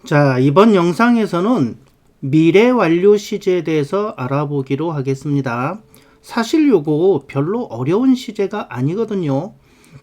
자, 이번 영상에서는 미래 완료 시제에 대해서 알아보기로 하겠습니다. 사실 요거 별로 어려운 시제가 아니거든요.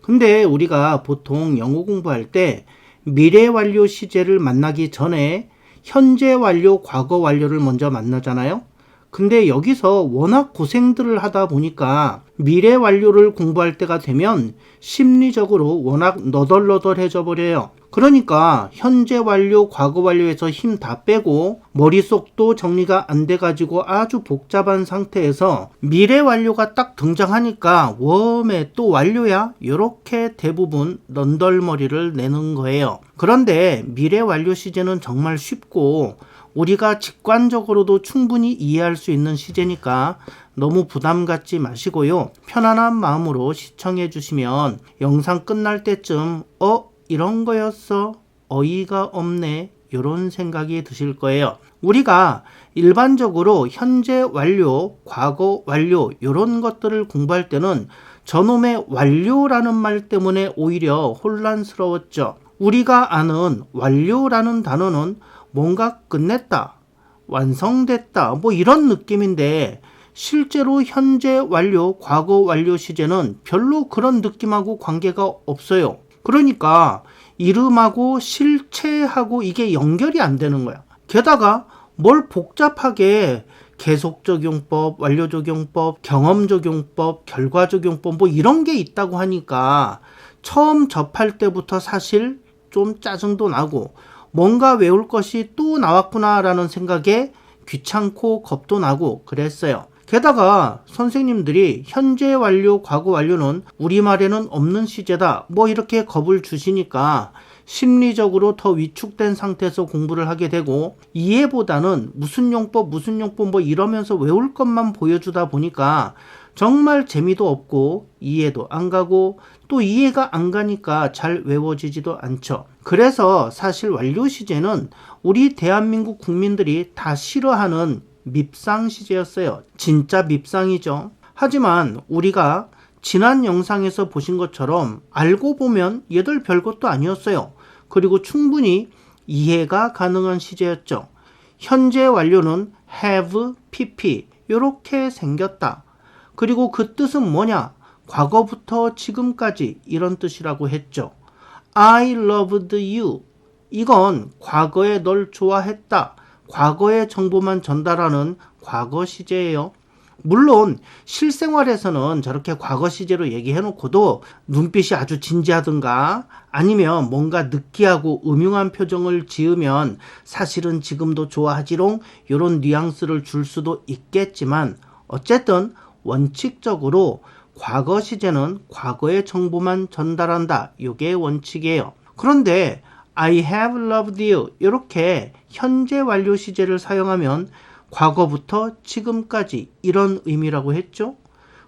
근데 우리가 보통 영어 공부할 때 미래 완료 시제를 만나기 전에 현재 완료, 과거 완료를 먼저 만나잖아요. 근데 여기서 워낙 고생들을 하다 보니까 미래 완료를 공부할 때가 되면 심리적으로 워낙 너덜너덜해져 버려요. 그러니까 현재 완료, 과거 완료에서 힘 다 빼고 머릿속도 정리가 안 돼가지고 아주 복잡한 상태에서 미래 완료가 딱 등장하니까 웜에 또 완료야? 이렇게 대부분 넌덜머리를 내는 거예요. 그런데 미래 완료 시제는 정말 쉽고 우리가 직관적으로도 충분히 이해할 수 있는 시제니까 너무 부담 갖지 마시고요. 편안한 마음으로 시청해 주시면 영상 끝날 때쯤 이런 거였어? 어이가 없네. 이런 생각이 드실 거예요. 우리가 일반적으로 현재 완료, 과거 완료 이런 것들을 공부할 때는 저놈의 완료라는 말 때문에 오히려 혼란스러웠죠. 우리가 아는 완료라는 단어는 뭔가 끝냈다, 완성됐다 뭐 이런 느낌인데 실제로 현재 완료, 과거 완료 시제는 별로 그런 느낌하고 관계가 없어요. 그러니까 이름하고 실체하고 이게 연결이 안 되는 거야. 게다가 뭘 복잡하게 계속적용법, 완료적용법, 경험적용법, 결과적용법 뭐 이런 게 있다고 하니까 처음 접할 때부터 사실 좀 짜증도 나고 뭔가 외울 것이 또 나왔구나라는 생각에 귀찮고 겁도 나고 그랬어요. 게다가 선생님들이 현재 완료, 과거 완료는 우리말에는 없는 시제다 뭐 이렇게 겁을 주시니까 심리적으로 더 위축된 상태에서 공부를 하게 되고 이해보다는 무슨 용법 뭐 이러면서 외울 것만 보여주다 보니까 정말 재미도 없고 이해도 안 가고 또 이해가 안 가니까 잘 외워지지도 않죠. 그래서 사실 완료 시제는 우리 대한민국 국민들이 다 싫어하는 밉상 시제였어요. 진짜 밉상이죠. 하지만 우리가 지난 영상에서 보신 것처럼 알고 보면 얘들 별것도 아니었어요. 그리고 충분히 이해가 가능한 시제였죠. 현재 완료는 have, pp 이렇게 생겼다. 그리고 그 뜻은 뭐냐? 과거부터 지금까지 이런 뜻이라고 했죠. I loved you. 이건 과거에 널 좋아했다. 과거의 정보만 전달하는 과거 시제예요. 물론 실생활에서는 저렇게 과거 시제로 얘기해놓고도 눈빛이 아주 진지하든가 아니면 뭔가 느끼하고 음흉한 표정을 지으면 사실은 지금도 좋아하지롱 이런 뉘앙스를 줄 수도 있겠지만 어쨌든 원칙적으로 과거 시제는 과거의 정보만 전달한다. 이게 원칙이에요. 그런데 I have loved you 이렇게 현재 완료 시제를 사용하면 과거부터 지금까지 이런 의미라고 했죠.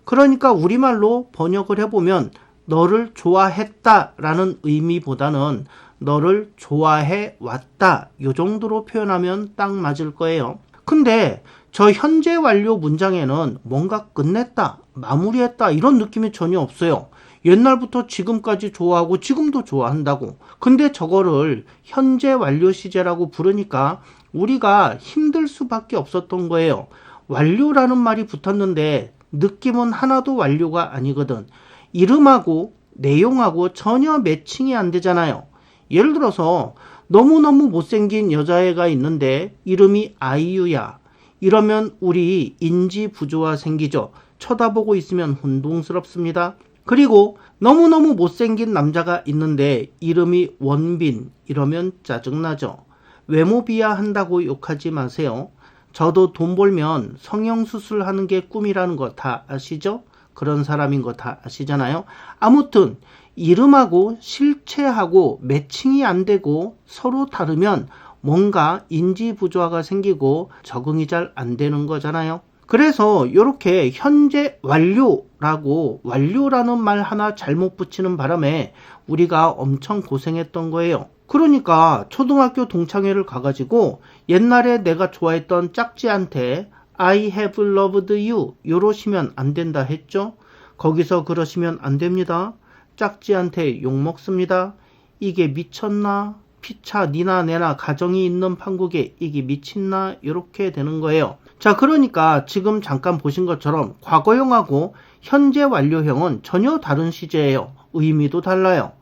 그러니까 우리말로 번역을 해보면 너를 좋아했다라는 의미보다는 너를 좋아해 왔다 이 정도로 표현하면 딱 맞을 거예요. 근데 저 현재 완료 문장에는 뭔가 끝냈다, 마무리했다 이런 느낌이 전혀 없어요. 옛날부터 지금까지 좋아하고 지금도 좋아한다고. 근데 저거를 현재 완료 시제라고 부르니까 우리가 힘들 수밖에 없었던 거예요. 완료라는 말이 붙었는데 느낌은 하나도 완료가 아니거든. 이름하고 내용하고 전혀 매칭이 안 되잖아요. 예를 들어서 너무너무 못생긴 여자애가 있는데 이름이 아이유야. 이러면 우리 인지 부조화 생기죠. 쳐다보고 있으면 혼동스럽습니다. 그리고 너무너무 못생긴 남자가 있는데 이름이 원빈 이러면 짜증나죠. 외모 비하한다고 욕하지 마세요. 저도 돈 벌면 성형수술 하는 게 꿈이라는 거 다 아시죠? 그런 사람인 거 다 아시잖아요. 아무튼 이름하고 실체하고 매칭이 안 되고 서로 다르면 뭔가 인지부조화가 생기고 적응이 잘 안 되는 거잖아요. 그래서 이렇게 현재 완료라고 완료라는 말 하나 잘못 붙이는 바람에 우리가 엄청 고생했던 거예요. 그러니까 초등학교 동창회를 가가지고 옛날에 내가 좋아했던 짝지한테 I have loved you 이러시면 안 된다 했죠. 거기서 그러시면 안 됩니다. 짝지한테 욕먹습니다. 이게 미쳤나? 피차 니나 내나 가정이 있는 판국에 이게 미친나 이렇게 되는 거예요. 자, 그러니까 지금 잠깐 보신 것처럼 과거형하고 현재 완료형은 전혀 다른 시제예요. 의미도 달라요.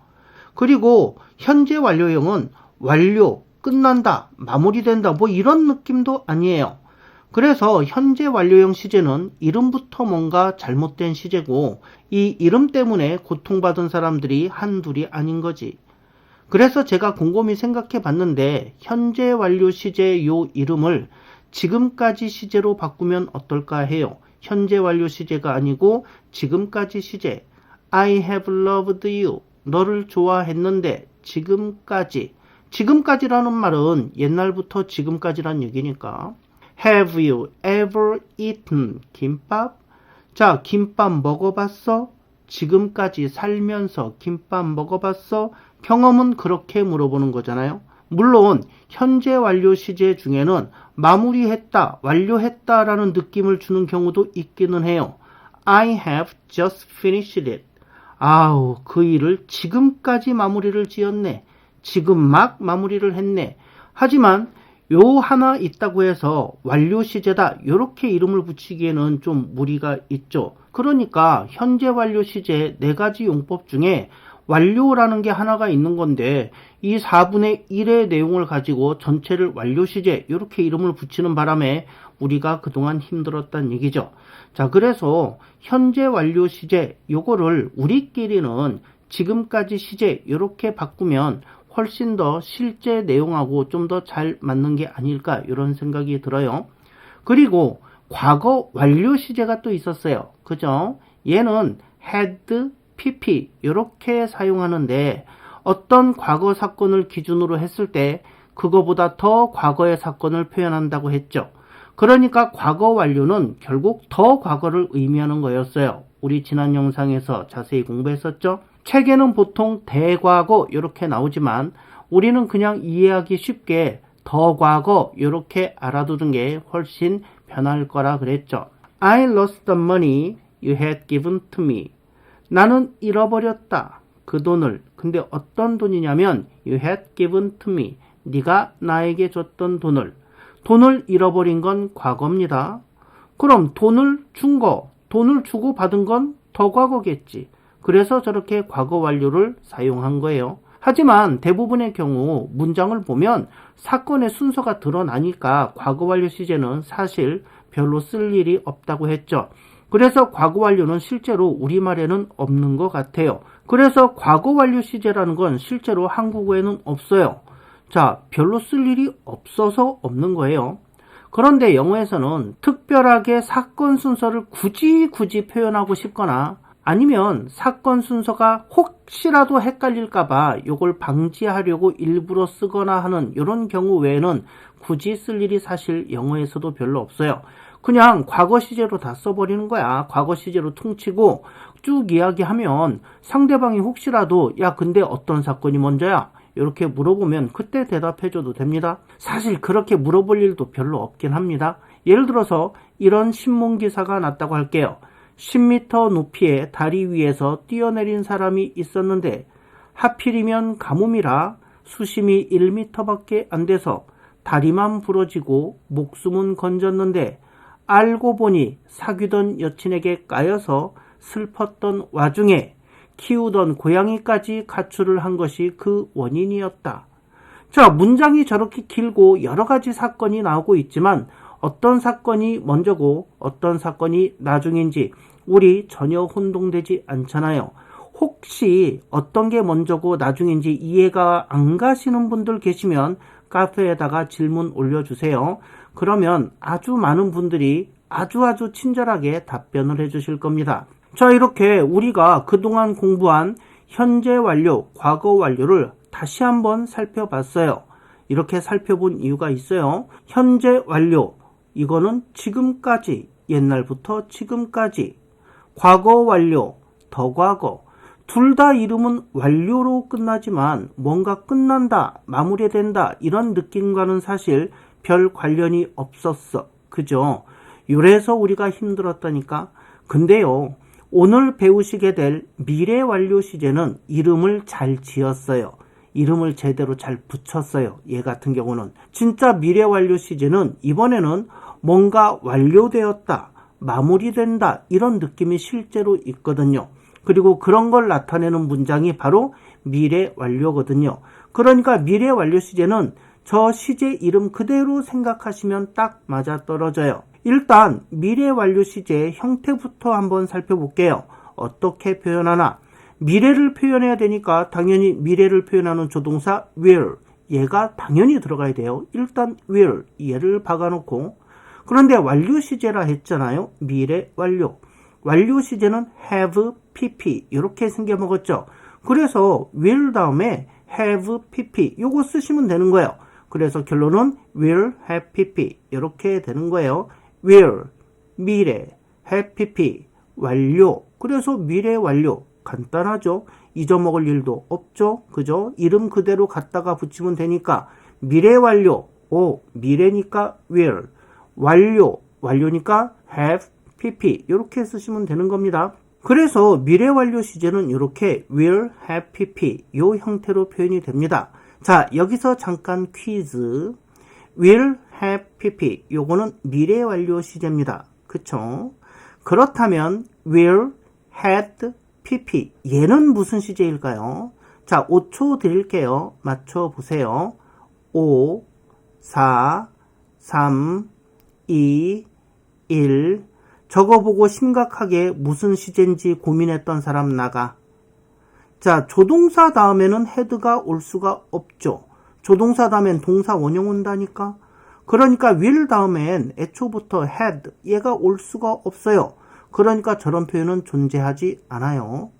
그리고 현재 완료형은 완료, 끝난다, 마무리된다 뭐 이런 느낌도 아니에요. 그래서 현재 완료형 시제는 이름부터 뭔가 잘못된 시제고 이 이름 때문에 고통받은 사람들이 한둘이 아닌 거지. 그래서 제가 곰곰이 생각해 봤는데 현재 완료 시제 요 이름을 지금까지 시제로 바꾸면 어떨까 해요. 현재 완료 시제가 아니고 지금까지 시제. I have loved you. 너를 좋아했는데 지금까지. 지금까지라는 말은 옛날부터 지금까지란 얘기니까. Have you ever eaten 김밥? 자, 김밥 먹어봤어? 지금까지 살면서 김밥 먹어봤어? 경험은 그렇게 물어보는 거잖아요. 물론 현재 완료 시제 중에는 마무리했다, 완료했다라는 느낌을 주는 경우도 있기는 해요. I have just finished it. 아우, 그 일을 지금까지 마무리를 지었네. 지금 막 마무리를 했네. 하지만 요 하나 있다고 해서 완료 시제다 이렇게 이름을 붙이기에는 좀 무리가 있죠. 그러니까 현재 완료 시제 4가지 용법 중에 완료라는 게 하나가 있는 건데 이 4분의 1의 내용을 가지고 전체를 완료 시제 이렇게 이름을 붙이는 바람에 우리가 그동안 힘들었단 얘기죠. 자, 그래서 현재 완료 시제 요거를 우리끼리는 지금까지 시제 이렇게 바꾸면 훨씬 더 실제 내용하고 좀 더 잘 맞는 게 아닐까 이런 생각이 들어요. 그리고 과거 완료 시제가 또 있었어요. 그죠? 얘는 had, pp 이렇게 사용하는데 어떤 과거 사건을 기준으로 했을 때 그거보다 더 과거의 사건을 표현한다고 했죠. 그러니까 과거 완료는 결국 더 과거를 의미하는 거였어요. 우리 지난 영상에서 자세히 공부했었죠. 책에는 보통 대과거 이렇게 나오지만 우리는 그냥 이해하기 쉽게 더 과거 이렇게 알아두는 게 훨씬 편할 거라 그랬죠. I lost the money you had given to me. 나는 잃어버렸다. 그 돈을. 근데 어떤 돈이냐면 you had given to me. 네가 나에게 줬던 돈을. 돈을 잃어버린 건 과거입니다. 그럼 돈을 준 거, 돈을 주고 받은 건 더 과거겠지. 그래서 저렇게 과거 완료를 사용한 거예요. 하지만 대부분의 경우 문장을 보면 사건의 순서가 드러나니까 과거 완료 시제는 사실 별로 쓸 일이 없다고 했죠. 그래서 과거 완료는 실제로 우리말에는 없는 것 같아요. 그래서 과거 완료 시제라는 건 실제로 한국어에는 없어요. 자, 별로 쓸 일이 없어서 없는 거예요. 그런데 영어에서는 특별하게 사건 순서를 굳이 표현하고 싶거나 아니면 사건 순서가 혹시라도 헷갈릴까봐 이걸 방지하려고 일부러 쓰거나 하는 이런 경우 외에는 굳이 쓸 일이 사실 영어에서도 별로 없어요. 그냥 과거 시제로 다 써버리는 거야. 과거 시제로 퉁치고 쭉 이야기하면 상대방이 혹시라도 야 근데 어떤 사건이 먼저야? 이렇게 물어보면 그때 대답해줘도 됩니다. 사실 그렇게 물어볼 일도 별로 없긴 합니다. 예를 들어서 이런 신문기사가 났다고 할게요. 10m 높이의 다리 위에서 뛰어내린 사람이 있었는데 하필이면 가뭄이라 수심이 1m밖에 안 돼서 다리만 부러지고 목숨은 건졌는데 알고 보니 사귀던 여친에게 까여서 슬펐던 와중에 키우던 고양이까지 가출을 한 것이 그 원인이었다. 자, 문장이 저렇게 길고 여러 가지 사건이 나오고 있지만 어떤 사건이 먼저고 어떤 사건이 나중인지 우리 전혀 혼동되지 않잖아요. 혹시 어떤 게 먼저고 나중인지 이해가 안 가시는 분들 계시면 카페에다가 질문 올려주세요. 그러면 아주 많은 분들이 아주 친절하게 답변을 해주실 겁니다. 자, 이렇게 우리가 그동안 공부한 현재 완료, 과거 완료를 다시 한번 살펴봤어요. 이렇게 살펴본 이유가 있어요. 현재 완료, 이거는 지금까지, 옛날부터 지금까지. 과거 완료, 더 과거. 둘 다 이름은 완료로 끝나지만 뭔가 끝난다, 마무리된다 이런 느낌과는 사실 별 관련이 없었어. 그죠? 이래서 우리가 힘들었다니까. 근데요, 오늘 배우시게 될 미래 완료 시제는 이름을 잘 지었어요. 이름을 제대로 잘 붙였어요. 얘 같은 경우는. 진짜 미래 완료 시제는 이번에는 뭔가 완료되었다, 마무리된다 이런 느낌이 실제로 있거든요. 그리고 그런 걸 나타내는 문장이 바로 미래 완료거든요. 그러니까 미래 완료 시제는 저 시제 이름 그대로 생각하시면 딱 맞아떨어져요. 일단 미래 완료 시제의 형태부터 한번 살펴볼게요. 어떻게 표현하나? 미래를 표현해야 되니까 당연히 미래를 표현하는 조동사 will, 얘가 당연히 들어가야 돼요. 일단 will, 얘를 박아놓고, 그런데 완료 시제라 했잖아요. 미래 완료. 완료 시제는 have, pp 이렇게 생겨먹었죠. 그래서 will 다음에 have, pp 요거 쓰시면 되는 거예요. 그래서 결론은 will have pp 이렇게 되는 거예요. will, 미래, have pp, 완료. 그래서 미래 완료. 간단하죠. 잊어먹을 일도 없죠. 그죠? 이름 그대로 갖다가 붙이면 되니까 미래 완료. 미래니까 will. 완료. 완료니까 have, pp. 이렇게 쓰시면 되는 겁니다. 그래서 미래 완료 시제는 이렇게 will, have, pp 이 형태로 표현이 됩니다. 자, 여기서 잠깐 퀴즈. will, have, pp 요거는 미래 완료 시제입니다. 그쵸? 그렇다면 will, had, pp 얘는 무슨 시제일까요? 자, 5초 드릴게요. 맞춰보세요. 5, 4, 3, 2, 1 저거 보고 심각하게 무슨 시제인지 고민했던 사람 나가. 자, 조동사 다음에는 had가 올 수가 없죠. 조동사 다음엔 동사 원형 온다니까. 그러니까 will 다음엔 애초부터 had 얘가 올 수가 없어요. 그러니까 저런 표현은 존재하지 않아요.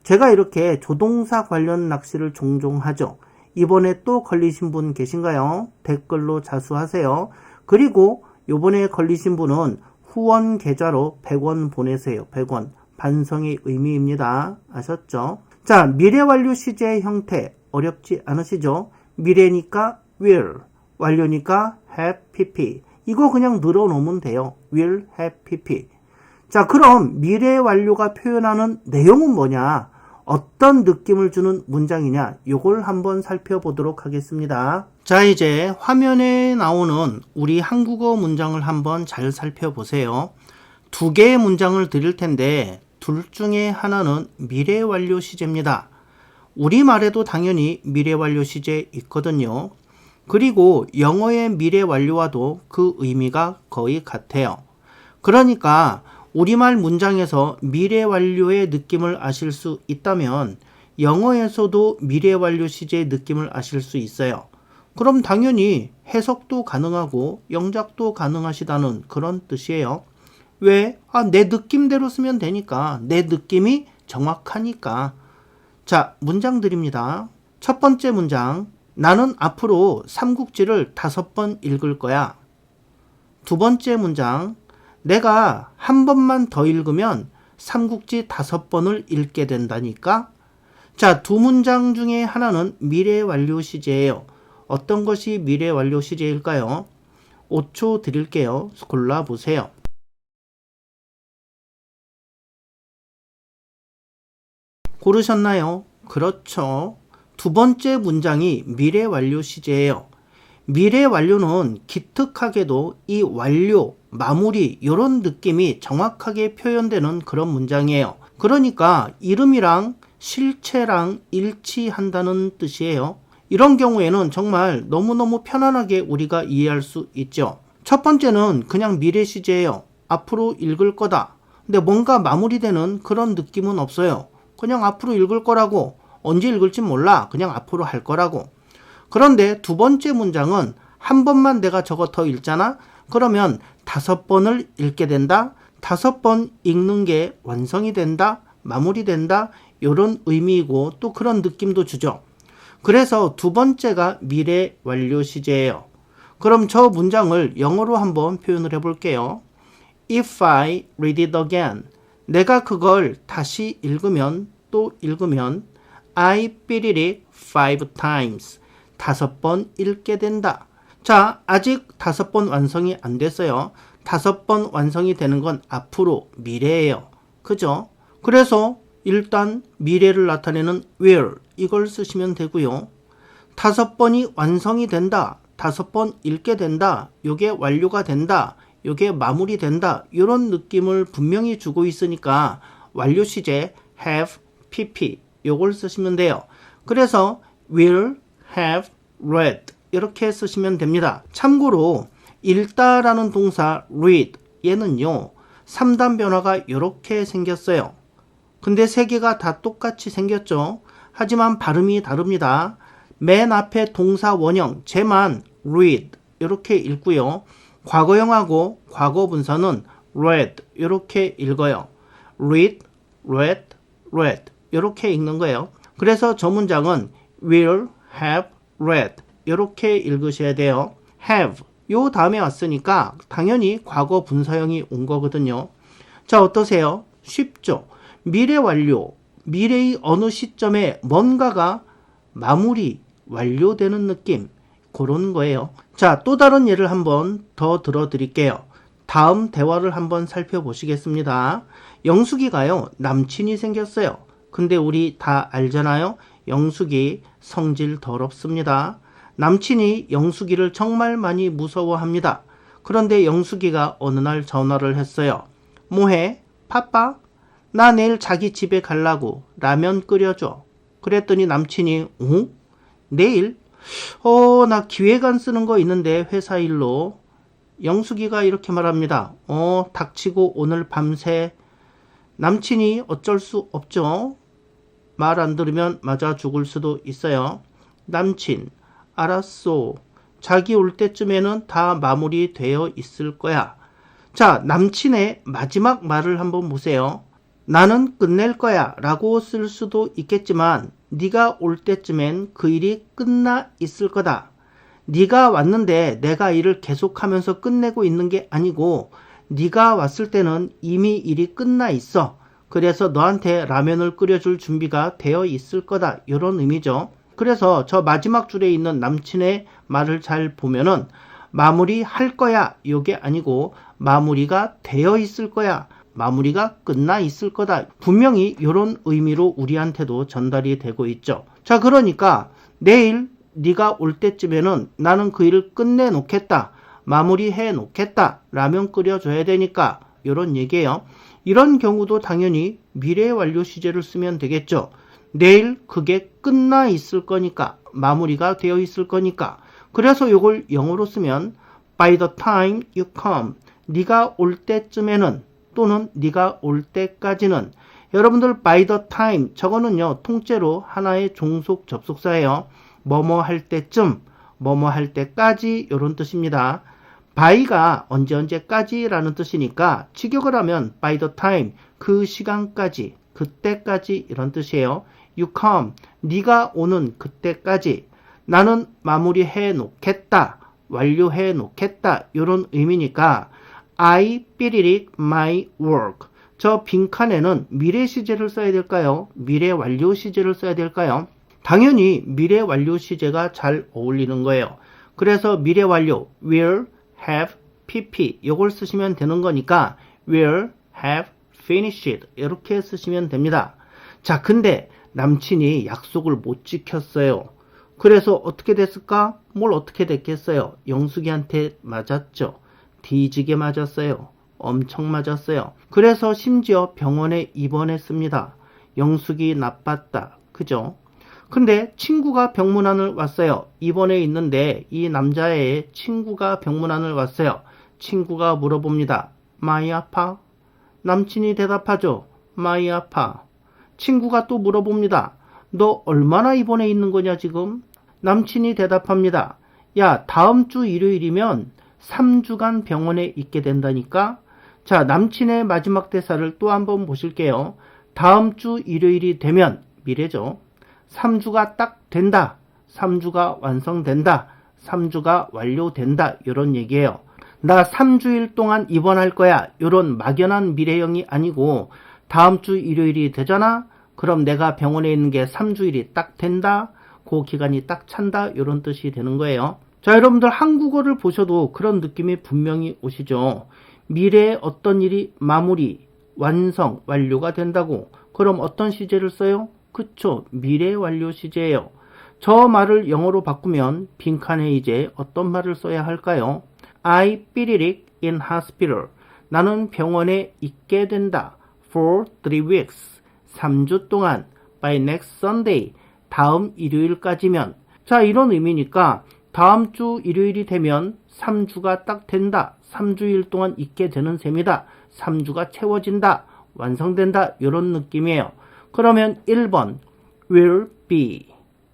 제가 이렇게 조동사 관련 낚시를 종종 하죠. 이번에 또 걸리신 분 계신가요? 댓글로 자수하세요. 그리고 이번에 걸리신 분은 후원 계좌로 100원 보내세요. 100원. 반성의 의미입니다. 아셨죠? 자, 미래 완료 시제의 형태 어렵지 않으시죠? 미래니까 will, 완료니까 have, pp. 이거 그냥 늘어놓으면 돼요. will, have, pp. 자, 그럼 미래 완료가 표현하는 내용은 뭐냐? 어떤 느낌을 주는 문장이냐? 요걸 한번 살펴보도록 하겠습니다. 자, 이제 화면에 나오는 우리 한국어 문장을 한번 잘 살펴보세요. 두 개의 문장을 드릴 텐데 둘 중에 하나는 미래 완료 시제입니다. 우리말에도 당연히 미래 완료 시제 있거든요. 그리고 영어의 미래 완료와도 그 의미가 거의 같아요. 그러니까 우리말 문장에서 미래 완료의 느낌을 아실 수 있다면 영어에서도 미래 완료 시제의 느낌을 아실 수 있어요. 그럼 당연히 해석도 가능하고 영작도 가능하시다는 그런 뜻이에요. 왜? 내 느낌대로 쓰면 되니까. 내 느낌이 정확하니까. 자, 문장 드립니다. 첫 번째 문장. 나는 앞으로 삼국지를 5번 읽을 거야. 두 번째 문장. 내가 한 번만 더 읽으면 삼국지 5번을 읽게 된다니까. 자, 두 문장 중에 하나는 미래 완료 시제예요. 어떤 것이 미래 완료 시제일까요? 5초 드릴게요. 골라보세요. 고르셨나요? 그렇죠. 두 번째 문장이 미래 완료 시제예요. 미래 완료는 기특하게도 이 완료, 마무리 이런 느낌이 정확하게 표현되는 그런 문장이에요. 그러니까 이름이랑 실체랑 일치한다는 뜻이에요. 이런 경우에는 정말 너무너무 편안하게 우리가 이해할 수 있죠. 첫 번째는 그냥 미래 시제예요. 앞으로 읽을 거다. 근데 뭔가 마무리되는 그런 느낌은 없어요. 그냥 앞으로 읽을 거라고. 언제 읽을지 몰라. 그냥 앞으로 할 거라고. 그런데 두 번째 문장은 한 번만 내가 저거 더 읽잖아? 그러면 5번을 읽게 된다? 5번 읽는 게 완성이 된다? 마무리된다? 이런 의미이고 또 그런 느낌도 주죠. 그래서 두 번째가 미래 완료 시제예요. 그럼 저 문장을 영어로 한번 표현을 해볼게요. If I read it again. 내가 그걸 다시 읽으면 또 읽으면 I read it 5 times. 5번 읽게 된다. 자, 아직 5번 완성이 안 됐어요. 5번 완성이 되는 건 앞으로 미래예요. 그죠? 그래서 일단 미래를 나타내는 will 이걸 쓰시면 되고요. 5번이 완성이 된다. 5번 읽게 된다. 요게 완료가 된다. 요게 마무리된다. 이런 느낌을 분명히 주고 있으니까 완료 시제 have, pp 요걸 쓰시면 돼요. 그래서 will, have, read 이렇게 쓰시면 됩니다. 참고로 읽다라는 동사 read 얘는요 3단 변화가 이렇게 생겼어요. 근데 세 개가 다 똑같이 생겼죠. 하지만 발음이 다릅니다. 맨 앞에 동사 원형 쟤만 read 이렇게 읽고요. 과거형하고 과거 분사는 read 이렇게 읽어요. read, read, read 이렇게 읽는 거예요. 그래서 저 문장은 will, have, read 이렇게 읽으셔야 돼요. have 요 다음에 왔으니까 당연히 과거 분사형이 온 거거든요. 자, 어떠세요? 쉽죠? 미래 완료, 미래의 어느 시점에 뭔가가 마무리, 완료되는 느낌 그런 거예요. 자, 또 다른 예를 한번 더 들어드릴게요. 다음 대화를 한번 살펴보시겠습니다. 영숙이가요 남친이 생겼어요. 근데 우리 다 알잖아요. 영숙이 성질 더럽습니다. 남친이 영숙이를 정말 많이 무서워합니다. 그런데 영숙이가 어느 날 전화를 했어요. 뭐해? 바빠? 나 내일 자기 집에 가려고 라면 끓여줘. 그랬더니 남친이 어? 내일? 나 기획안 쓰는 거 있는데 회사 일로. 영숙이가 이렇게 말합니다. 닥치고 오늘 밤새. 남친이 어쩔 수 없죠. 말 안 들으면 맞아 죽을 수도 있어요. 남친, 알았어. 자기 올 때쯤에는 다 마무리되어 있을 거야. 자, 남친의 마지막 말을 한번 보세요. 나는 끝낼 거야 라고 쓸 수도 있겠지만 네가 올 때쯤엔 그 일이 끝나 있을 거다. 네가 왔는데 내가 일을 계속하면서 끝내고 있는 게 아니고 네가 왔을 때는 이미 일이 끝나 있어. 그래서 너한테 라면을 끓여줄 준비가 되어 있을 거다. 이런 의미죠. 그래서 저 마지막 줄에 있는 남친의 말을 잘 보면은 마무리할 거야 요게 아니고 마무리가 되어 있을 거야. 마무리가 끝나 있을 거다. 분명히 이런 의미로 우리한테도 전달이 되고 있죠. 자, 그러니까 내일 네가 올 때쯤에는 나는 그 일을 끝내 놓겠다. 마무리해 놓겠다. 라면 끓여줘야 되니까 이런 얘기예요. 이런 경우도 당연히 미래 완료 시제를 쓰면 되겠죠. 내일 그게 끝나 있을 거니까 마무리가 되어 있을 거니까. 그래서 이걸 영어로 쓰면 by the time you come 네가 올 때쯤에는 또는 네가 올 때까지는. 여러분들 by the time 저거는요 통째로 하나의 종속 접속사예요. 뭐뭐 할 때쯤, 뭐뭐 할 때까지 이런 뜻입니다. by가 언제까지 라는 뜻이니까 직역을 하면 by the time 그 시간까지, 그때까지 이런 뜻이에요. you come 네가 오는 그때까지 나는 마무리해 놓겠다, 완료해 놓겠다 이런 의미니까 I finish my work. 저 빈칸에는 미래 시제를 써야 될까요? 미래 완료 시제를 써야 될까요? 당연히 미래 완료 시제가 잘 어울리는 거예요. 그래서 미래 완료 will, have, pp 이걸 쓰시면 되는 거니까 will, have, finished 이렇게 쓰시면 됩니다. 자, 근데 남친이 약속을 못 지켰어요. 그래서 어떻게 됐을까? 뭘 어떻게 됐겠어요? 영숙이한테 맞았죠. 뒤지게 맞았어요. 엄청 맞았어요. 그래서 심지어 병원에 입원했습니다. 영숙이 나빴다. 그죠? 근데 친구가 병문안을 왔어요. 입원해 있는데 이 남자의 친구가 병문안을 왔어요. 친구가 물어봅니다. 많이 아파? 남친이 대답하죠. 많이 아파. 친구가 또 물어봅니다. 너 얼마나 입원해 있는 거냐 지금? 남친이 대답합니다. 야, 다음 주 일요일이면 3주간 병원에 있게 된다니까? 자, 남친의 마지막 대사를 또 한번 보실게요. 다음 주 일요일이 되면, 미래죠. 3주가 딱 된다. 3주가 완성된다. 3주가 완료된다. 이런 얘기예요. 나 3주일 동안 입원할 거야. 이런 막연한 미래형이 아니고 다음 주 일요일이 되잖아? 그럼 내가 병원에 있는 게 3주일이 딱 된다. 그 기간이 딱 찬다. 이런 뜻이 되는 거예요. 자, 여러분들 한국어를 보셔도 그런 느낌이 분명히 오시죠. 미래에 어떤 일이 마무리, 완성, 완료가 된다고. 그럼 어떤 시제를 써요? 그쵸, 미래 완료 시제예요. 저 말을 영어로 바꾸면 빈칸에 이제 어떤 말을 써야 할까요? I 삐리릭 in hospital. 나는 병원에 있게 된다. For 3 weeks. 3주 동안. By next Sunday. 다음 일요일까지면. 자, 이런 의미니까 다음 주 일요일이 되면 3주가 딱 된다. 3주일 동안 있게 되는 셈이다. 3주가 채워진다. 완성된다. 이런 느낌이에요. 그러면 1번 will be,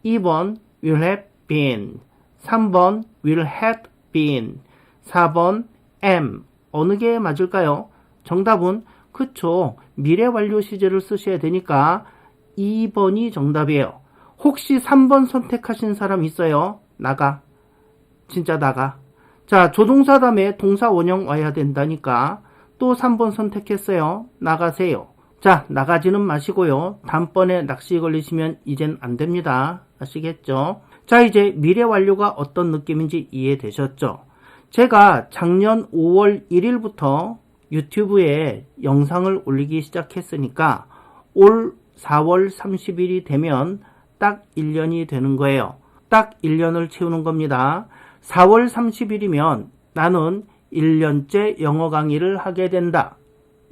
2번 will have been, 3번 will have been, 4번 am. 어느 게 맞을까요? 정답은 그쵸. 미래 완료 시제를 쓰셔야 되니까 2번이 정답이에요. 혹시 3번 선택하신 사람 있어요? 나가. 진짜 나가. 자, 조동사 다음에 동사 원형 와야 된다니까 또 3번 선택했어요. 나가세요. 자, 나가지는 마시고요. 다음번에 낚시 걸리시면 이젠 안 됩니다. 아시겠죠? 자, 이제 미래 완료가 어떤 느낌인지 이해되셨죠? 제가 작년 5월 1일부터 유튜브에 영상을 올리기 시작했으니까 올 4월 30일이 되면 딱 1년이 되는 거예요. 딱 1년을 채우는 겁니다. 4월 30일이면 나는 1년째 영어 강의를 하게 된다.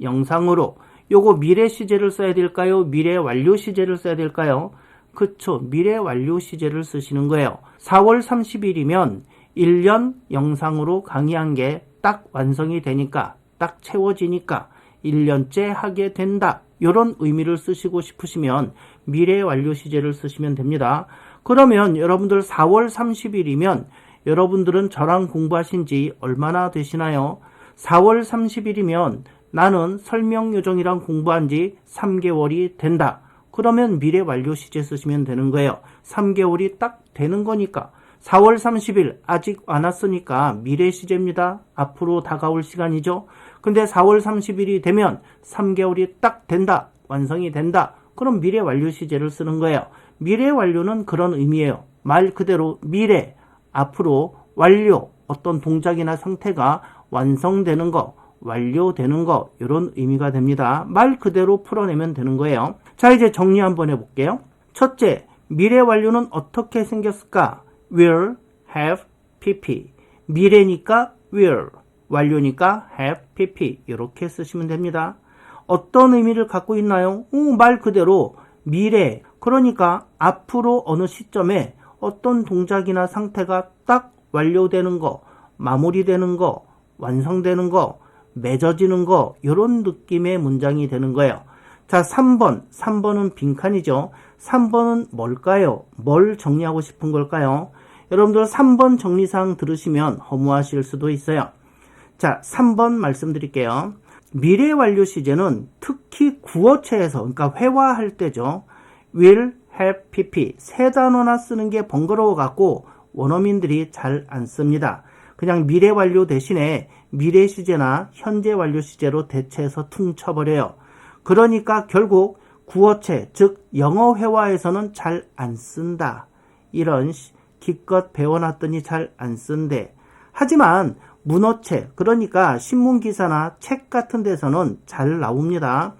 영상으로. 요거 미래 시제를 써야 될까요? 미래 완료 시제를 써야 될까요? 그쵸. 미래 완료 시제를 쓰시는 거예요. 4월 30일이면 1년 영상으로 강의한 게 딱 완성이 되니까, 딱 채워지니까 1년째 하게 된다. 이런 의미를 쓰시고 싶으시면 미래 완료 시제를 쓰시면 됩니다. 그러면 여러분들 4월 30일이면 여러분들은 저랑 공부하신 지 얼마나 되시나요? 4월 30일이면 나는 설명 요정이랑 공부한 지 3개월이 된다. 그러면 미래 완료 시제 쓰시면 되는 거예요. 3개월이 딱 되는 거니까. 4월 30일 아직 안 왔으니까 미래 시제입니다. 앞으로 다가올 시간이죠. 근데 4월 30일이 되면 3개월이 딱 된다. 완성이 된다. 그럼 미래 완료 시제를 쓰는 거예요. 미래 완료는 그런 의미예요. 말 그대로 미래, 앞으로 완료, 어떤 동작이나 상태가 완성되는 거, 완료되는 거, 이런 의미가 됩니다. 말 그대로 풀어내면 되는 거예요. 자, 이제 정리 한번 해볼게요. 첫째, 미래 완료는 어떻게 생겼을까? will, have, pp. 미래니까 will, 완료니까 have, pp. 이렇게 쓰시면 됩니다. 어떤 의미를 갖고 있나요? 말 그대로 미래, 그러니까 앞으로 어느 시점에 어떤 동작이나 상태가 딱 완료되는 거, 마무리되는 거, 완성되는 거, 맺어지는 거, 이런 느낌의 문장이 되는 거예요. 자, 3번은 빈칸이죠. 3번은 뭘까요? 뭘 정리하고 싶은 걸까요? 여러분들 3번 정리사항 들으시면 허무하실 수도 있어요. 자, 3번 말씀드릴게요. 미래 완료 시제는 특히 구어체에서, 그러니까 회화할 때죠. will, have, pp 세 단어나 쓰는 게 번거로워 갖고 원어민들이 잘 안 씁니다. 그냥 미래 완료 대신에 미래 시제나 현재 완료 시제로 대체해서 퉁쳐버려요. 그러니까 결국 구어체, 즉 영어 회화에서는 잘 안 쓴다. 이런 기껏 배워놨더니 잘 안 쓴대. 하지만 문어체, 그러니까 신문기사나 책 같은 데서는 잘 나옵니다.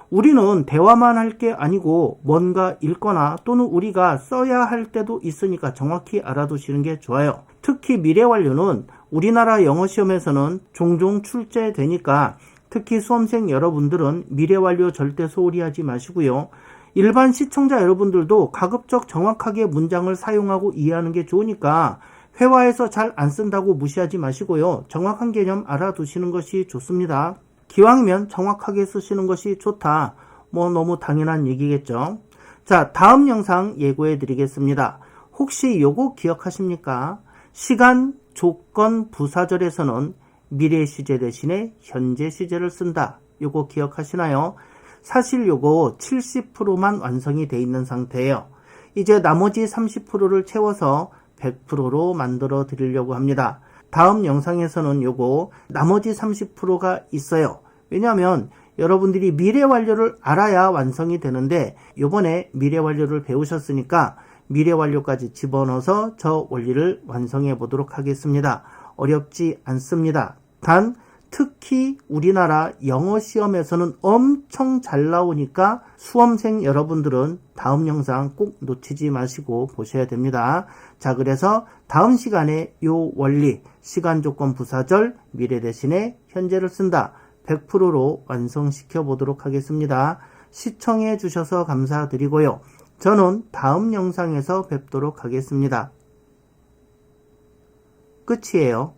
우리는 대화만 할 게 아니고 뭔가 읽거나 또는 우리가 써야 할 때도 있으니까 정확히 알아두시는 게 좋아요. 특히 미래 완료는 우리나라 영어 시험에서는 종종 출제되니까 특히 수험생 여러분들은 미래 완료 절대 소홀히 하지 마시고요. 일반 시청자 여러분들도 가급적 정확하게 문장을 사용하고 이해하는 게 좋으니까 회화에서 잘 안 쓴다고 무시하지 마시고요. 정확한 개념 알아두시는 것이 좋습니다. 기왕이면 정확하게 쓰시는 것이 좋다. 너무 당연한 얘기겠죠. 자, 다음 영상 예고해 드리겠습니다. 혹시 요거 기억하십니까? 시간, 조건, 부사절에서는 미래 시제 대신에 현재 시제를 쓴다. 요거 기억하시나요? 사실 요거 70%만 완성이 돼 있는 상태예요. 이제 나머지 30%를 채워서 100%로 만들어 드리려고 합니다. 다음 영상에서는 요거 나머지 30%가 있어요. 왜냐하면 여러분들이 미래 완료를 알아야 완성이 되는데 요번에 미래 완료를 배우셨으니까 미래 완료까지 집어넣어서 저 원리를 완성해 보도록 하겠습니다. 어렵지 않습니다. 단 특히 우리나라 영어 시험에서는 엄청 잘 나오니까 수험생 여러분들은 다음 영상 꼭 놓치지 마시고 보셔야 됩니다. 자, 그래서 다음 시간에 요 원리, 시간 조건 부사절, 미래 대신에 현재를 쓴다 100%로 완성시켜 보도록 하겠습니다. 시청해 주셔서 감사드리고요. 저는 다음 영상에서 뵙도록 하겠습니다. 끝이에요.